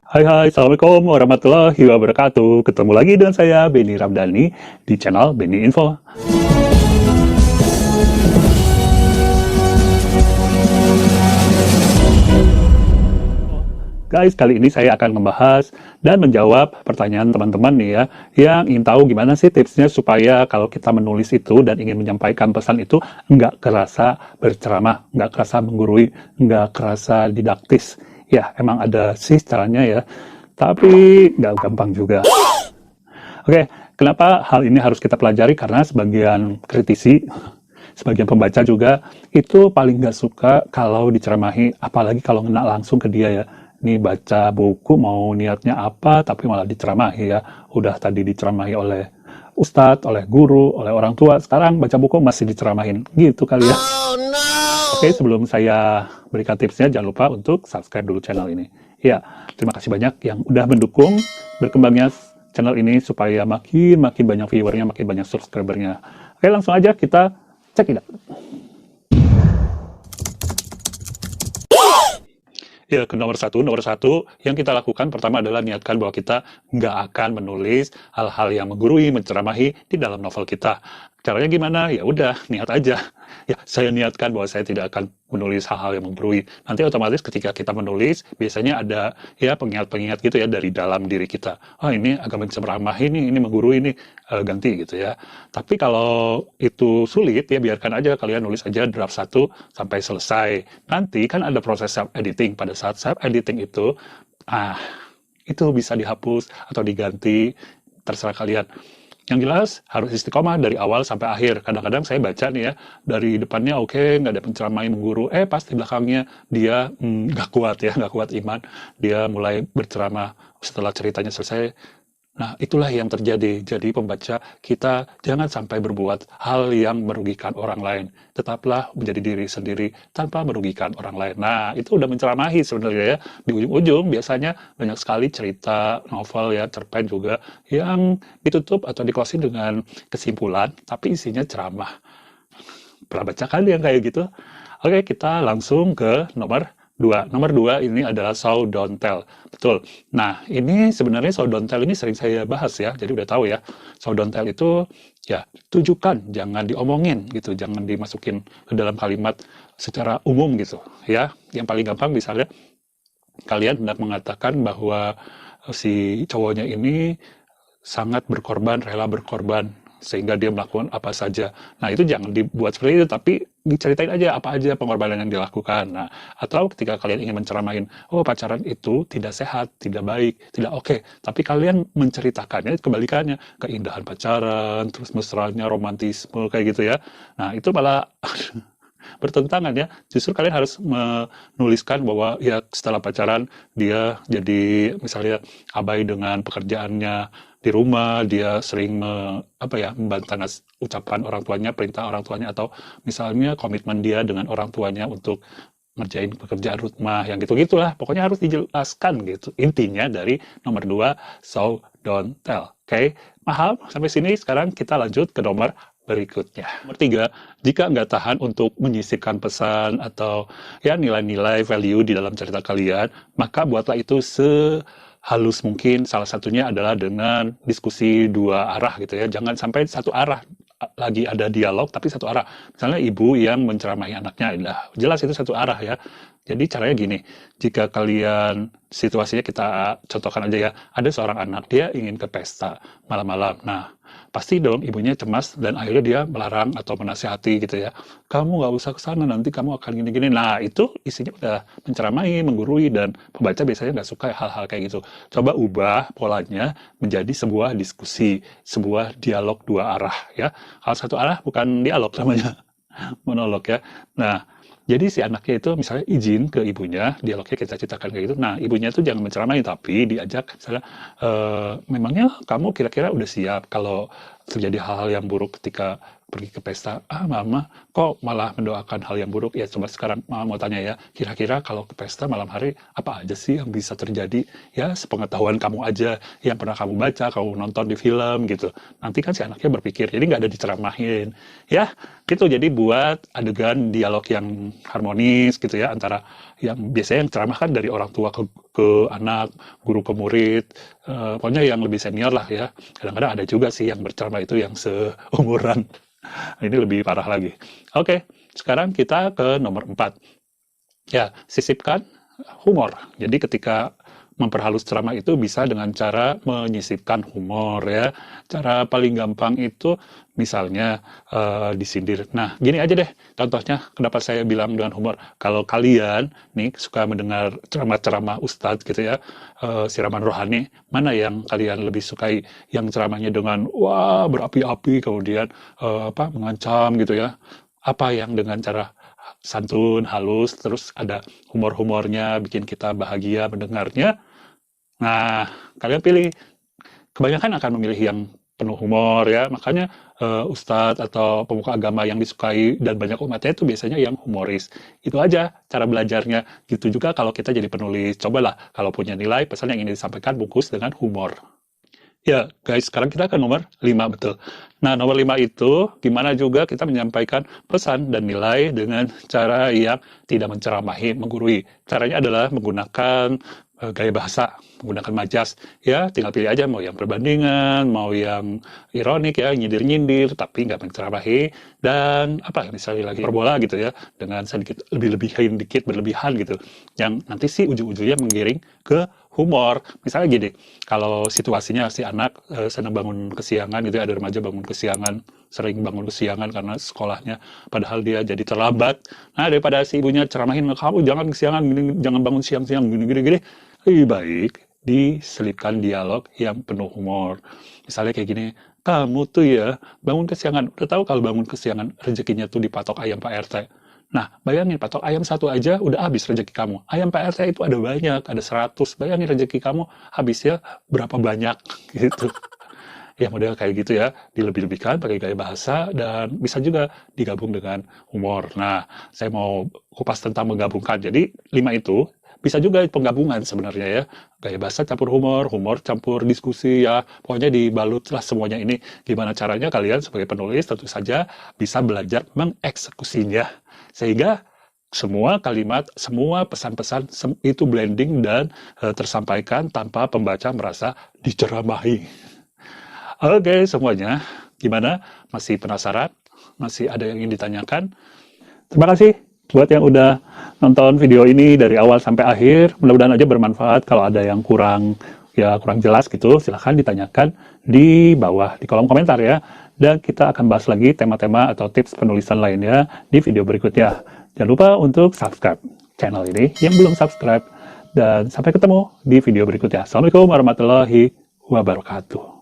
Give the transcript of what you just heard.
Hai hai, Assalamualaikum warahmatullahi wabarakatuh. Ketemu lagi dengan saya, Benny Ramdhani, di channel Benny Info. Guys, kali ini saya akan membahas dan menjawab pertanyaan teman-teman nih ya, yang ingin tahu gimana sih tipsnya supaya kalau kita menulis itu dan ingin menyampaikan pesan itu nggak kerasa berceramah, nggak kerasa menggurui, nggak kerasa didaktis. Ya, emang ada sih caranya ya, tapi nggak gampang juga. Oke, kenapa hal ini harus kita pelajari? Karena sebagian kritisi, sebagian pembaca juga, itu paling nggak suka kalau diceramahi, apalagi kalau ngena langsung ke dia ya. Ini baca buku mau niatnya apa, tapi malah diceramahi ya. Udah tadi diceramahi oleh ustadz, oleh guru, oleh orang tua, sekarang baca buku masih diceramahin. Gitu kali ya. Oh, no. Oke, sebelum saya berikan tipsnya, jangan lupa untuk subscribe dulu channel ini. Ya, terima kasih banyak yang udah mendukung berkembangnya channel ini supaya makin banyak viewernya, makin banyak subscribernya. Oke, langsung aja kita cek tidak. Ya, ke nomor satu yang kita lakukan pertama adalah niatkan bahwa kita nggak akan menulis hal-hal yang menggurui, menceramahi di dalam novel kita. Caranya gimana? Ya udah, niat aja. Ya, saya niatkan bahwa saya tidak akan menulis hal-hal yang menggurui. Nanti otomatis ketika kita menulis, biasanya ada ya pengingat-pengingat gitu ya dari dalam diri kita. Oh, ini agak menceramahi nih, ini menggurui nih, ganti gitu ya. Tapi kalau itu sulit, ya biarkan aja kalian nulis aja draft 1 sampai selesai. Nanti kan ada proses self-editing. Pada saat self-editing itu, itu bisa dihapus atau diganti, terserah kalian. Yang jelas harus istiqomah dari awal sampai akhir. Kadang-kadang saya baca nih ya, dari depannya oke, nggak ada penceramah mengguru, pas di belakangnya dia nggak kuat ya, nggak kuat iman. Dia mulai berceramah setelah ceritanya selesai. Nah, itulah yang terjadi. Jadi pembaca kita jangan sampai berbuat hal yang merugikan orang lain. Tetaplah menjadi diri sendiri tanpa merugikan orang lain. Nah, itu udah menceramahi sebenarnya ya. Di ujung-ujung biasanya banyak sekali cerita, novel ya, cerpen juga yang ditutup atau di-closing dengan kesimpulan, tapi isinya ceramah. Pernah baca kan yang kayak gitu? Oke, kita langsung ke nomor 2. Nomor 2 ini adalah show don't tell. Betul. Nah, ini sebenarnya show don't tell ini sering saya bahas ya. Jadi udah tahu ya. Show don't tell itu ya tunjukkan, jangan diomongin gitu, jangan dimasukin ke dalam kalimat secara umum gitu ya. Yang paling gampang misalnya kalian hendak mengatakan bahwa si cowoknya ini sangat berkorban, rela berkorban, sehingga dia melakukan apa saja. Nah, itu jangan dibuat seperti itu, tapi diceritain aja apa aja pengorbanan yang dilakukan. Nah, atau ketika kalian ingin menceramahin, oh pacaran itu tidak sehat, tidak baik, tidak oke. Tapi kalian menceritakannya kebalikannya, keindahan pacaran, terus mesranya, romantisme, kayak gitu ya. Nah, itu malah bertentangan ya. Justru kalian harus menuliskan bahwa ya setelah pacaran dia jadi misalnya abai dengan pekerjaannya di rumah, dia sering membantanas ucapan orang tuanya, perintah orang tuanya, atau misalnya komitmen dia dengan orang tuanya untuk ngerjain pekerjaan rumah yang gitu-gitulah. Pokoknya harus dijelaskan gitu. Intinya dari nomor 2, so don't tell. Oke, paham sampai sini? Sekarang kita lanjut ke nomor berikutnya. Nomor 3, jika nggak tahan untuk menyisipkan pesan atau ya nilai-nilai value di dalam cerita kalian, maka buatlah itu sehalus mungkin. Salah satunya adalah dengan diskusi dua arah gitu ya. Jangan sampai satu arah lagi ada dialog tapi satu arah. Misalnya ibu yang menceramahi anaknya, nah, jelas itu satu arah ya. Jadi caranya gini, jika kalian situasinya kita contohkan aja ya, ada seorang anak dia ingin ke pesta malam-malam. Nah, pasti dong ibunya cemas dan akhirnya dia melarang atau menasihati gitu ya. Kamu nggak usah ke sana, nanti kamu akan gini-gini. Nah, itu isinya udah menceramai, menggurui, dan pembaca biasanya nggak suka hal-hal kayak gitu. Coba ubah polanya menjadi sebuah diskusi, sebuah dialog dua arah ya. Hal satu arah bukan dialog namanya, monolog ya. Nah, jadi si anaknya itu misalnya izin ke ibunya, dialognya kita ceritakan kayak gitu. Nah, ibunya itu jangan menceramahi, tapi diajak misalnya, memangnya kamu kira-kira udah siap kalau terjadi hal-hal yang buruk ketika pergi ke pesta? Ah, mama, kok malah mendoakan hal yang buruk? Ya, coba sekarang mama mau tanya ya, kira-kira kalau ke pesta malam hari, apa aja sih yang bisa terjadi? Ya, sepengetahuan kamu aja, yang pernah kamu baca, kamu nonton di film gitu. Nanti kan si anaknya berpikir, jadi nggak ada diceramahin. Ya, gitu. Jadi buat adegan dialog yang harmonis gitu ya, antara yang biasanya yang ceramah kan dari orang tua ke ke anak, guru ke murid, pokoknya yang lebih senior lah ya. Kadang-kadang ada juga sih yang berceramah itu yang seumuran. Ini lebih parah lagi. Oke, sekarang kita ke nomor 4. Ya, sisipkan humor. Jadi ketika memperhalus ceramah itu bisa dengan cara menyisipkan humor ya. Cara paling gampang itu misalnya disindir. Nah, gini aja deh contohnya kenapa saya bilang dengan humor. Kalau kalian nih suka mendengar ceramah-ceramah ustadz gitu ya, siraman rohani, mana yang kalian lebih sukai? Yang ceramahnya dengan wah berapi-api kemudian mengancam gitu ya. Apa yang dengan cara santun, halus, terus ada humor-humornya, bikin kita bahagia mendengarnya. Nah, kalian pilih. Kebanyakan akan memilih yang penuh humor ya, makanya ustadz atau pemuka agama yang disukai dan banyak umatnya itu biasanya yang humoris. Itu aja cara belajarnya. Gitu juga kalau kita jadi penulis. Cobalah kalau punya nilai, pesan yang ingin disampaikan bungkus dengan humor. Ya, guys, sekarang kita ke nomor 5, betul. Nah, nomor 5 itu, gimana juga kita menyampaikan pesan dan nilai dengan cara yang tidak menceramahi, menggurui. Caranya adalah menggunakan gaya bahasa, menggunakan majas. Ya, tinggal pilih aja mau yang perbandingan, mau yang ironik ya, nyindir-nyindir, tapi nggak menceramahi. Dan apa misalnya lagi, perbola gitu ya, dengan sedikit lebih-lebihin dikit, berlebihan gitu. Yang nanti sih ujung-ujungnya menggiring ke humor. Misalnya gini, kalau situasinya si anak senang bangun kesiangan gitu ya, ada remaja bangun kesiangan, sering bangun kesiangan karena sekolahnya, padahal dia jadi terlambat. Nah, daripada si ibunya ceramahin, kamu jangan kesiangan, gini, jangan bangun siang-siang, gini-gini, lebih baik diselipkan dialog yang penuh humor. Misalnya kayak gini, kamu tuh ya bangun kesiangan, udah tahu kalau bangun kesiangan rezekinya tuh dipatok ayam Pak RT. Nah, bayangin patok ayam satu aja udah habis rezeki kamu. Ayam Pak RT itu ada banyak, ada 100. Bayangin rezeki kamu habisnya berapa banyak gitu. Ya model kayak gitu ya, dilebih-lebihkan pakai gaya bahasa dan bisa juga digabung dengan humor. Nah, saya mau kupas tentang menggabungkan. Jadi 5 itu bisa juga penggabungan sebenarnya ya. Gaya bahasa campur humor, humor campur diskusi ya. Pokoknya dibalutlah semuanya ini. Gimana caranya kalian sebagai penulis tentu saja bisa belajar mengeksekusinya. Sehingga semua kalimat, semua pesan-pesan itu blending dan tersampaikan tanpa pembaca merasa diceramahi. Oke, semuanya. Gimana? Masih penasaran? Masih ada yang ingin ditanyakan? Terima kasih buat yang udah nonton video ini dari awal sampai akhir. Mudah-mudahan aja bermanfaat. Kalau ada yang kurang jelas gitu, silahkan ditanyakan di bawah di kolom komentar ya. Dan kita akan bahas lagi tema-tema atau tips penulisan lainnya di video berikutnya. Jangan lupa untuk subscribe channel ini yang belum subscribe. Dan sampai ketemu di video berikutnya. Assalamualaikum warahmatullahi wabarakatuh.